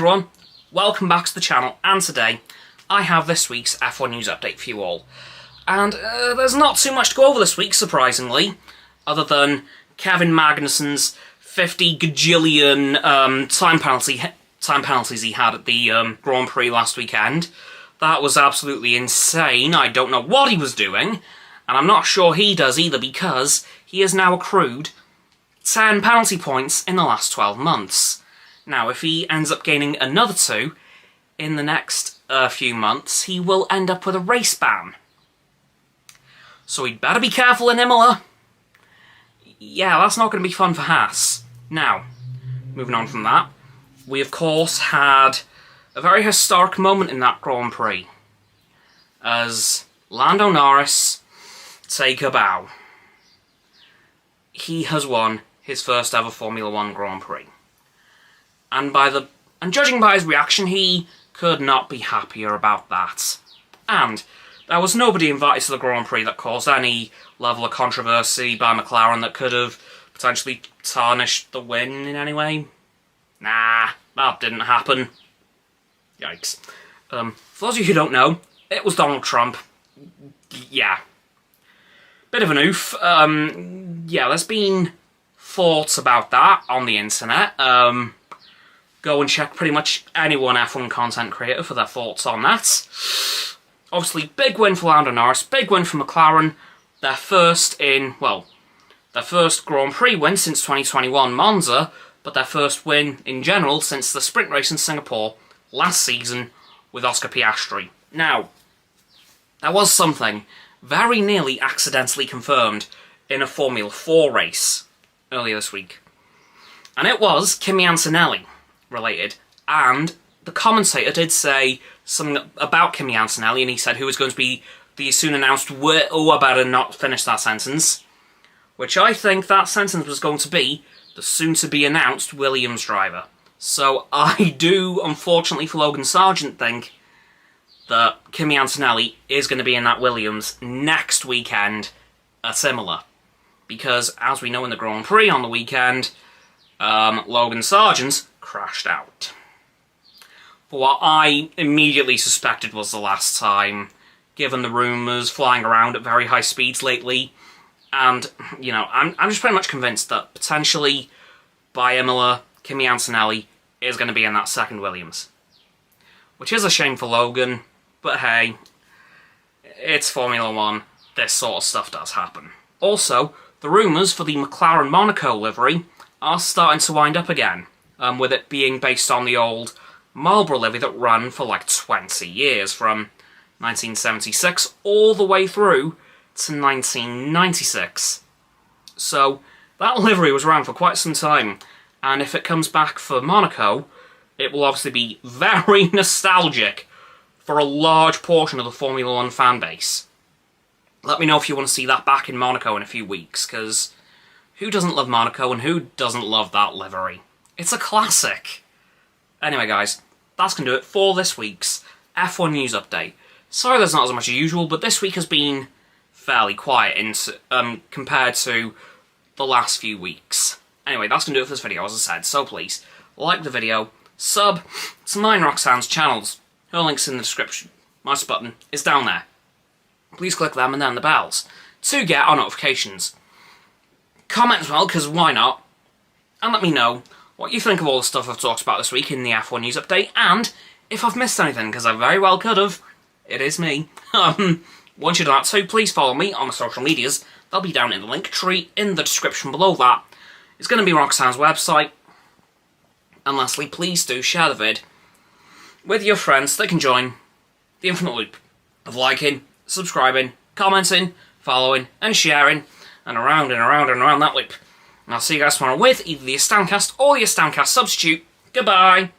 everyone, welcome back to the channel, and today I have this week's F1 news update for you all. And there's not too much to go over this week, surprisingly, other than Kevin Magnussen's 50 gajillion time penalties he had at the Grand Prix last weekend. That was absolutely insane. I don't know what he was doing, and I'm not sure he does either, because he has now accrued 10 penalty points in the last 12 months. Now, if he ends up gaining another 2 in the next few months, he will end up with a race ban. So he'd better be careful in Imola. Yeah, that's not going to be fun for Haas. Now, moving on from that, we of course had a very historic moment in that Grand Prix, as Lando Norris take a bow. He has won his first ever Formula 1 Grand Prix. And judging by his reaction, he could not be happier about that. And there was nobody invited to the Grand Prix that caused any level of controversy by McLaren that could have potentially tarnished the win in any way. Nah, that didn't happen. Yikes. For those of you who don't know, it was Donald Trump. Yeah. Bit of an oof. Yeah, there's been thoughts about that on the internet. Go and check pretty much anyone F1 content creator for their thoughts on that. Obviously, big win for Lando Norris, big win for McLaren. Their first Grand Prix win since 2021 Monza, but their first win in general since the sprint race in Singapore last season with Oscar Piastri. Now, there was something very nearly accidentally confirmed in a Formula 4 race earlier this week. And it was Kimi Antonelli related, and the commentator did say something about Kimi Antonelli, and he said who was going to be the soon announced I better not finish that sentence, which I think that sentence was going to be the soon to be announced Williams driver. So I do, unfortunately for Logansargeant, think that Kimi Antonelli is going to be in that Williams next weekend at Imola, because as we know in the Grand Prix on the weekend, Logansargeant crashed out. But what I immediately suspected was the last time, given the rumours flying around at very high speeds lately. And, you know, I'm just pretty much convinced that potentially by Imola, Kimi Antonelli is going to be in that second Williams. Which is a shame for Logan, but hey, it's Formula 1, this sort of stuff does happen. Also, the rumours for the McLaren Monaco livery are starting to wind up again, with it being based on the old Marlboro livery that ran for like 20 years, from 1976 all the way through to 1996. So that livery was around for quite some time, and if it comes back for Monaco, it will obviously be very nostalgic for a large portion of the Formula 1 fan base. Let me know if you want to see that back in Monaco in a few weeks, because who doesn't love Monaco and who doesn't love that livery? It's a classic. Anyway guys, that's going to do it for this week's F1 news update. Sorry there's not as much as usual, but this week has been fairly quiet compared to the last few weeks. Anyway, that's going to do it for this video, as I said, so please, like the video, sub to mine Roxanne's channels. Her link's in the description. My button is down there. Please click them and then the bells to get our notifications. Comment as well, because why not? And let me know what you think of all the stuff I've talked about this week in the F1 news update, and if I've missed anything, because I very well could have. It is me. Once you're done that too, please follow me on the social medias. They'll be down in the link tree in the description below that. It's going to be Roxanne's website. And lastly, please do share the vid with your friends so they can join the infinite loop of liking, subscribing, commenting, following, and sharing, and around and around and around that loop. And I'll see you guys tomorrow with either the Astoundcast or the Astoundcast substitute. Goodbye!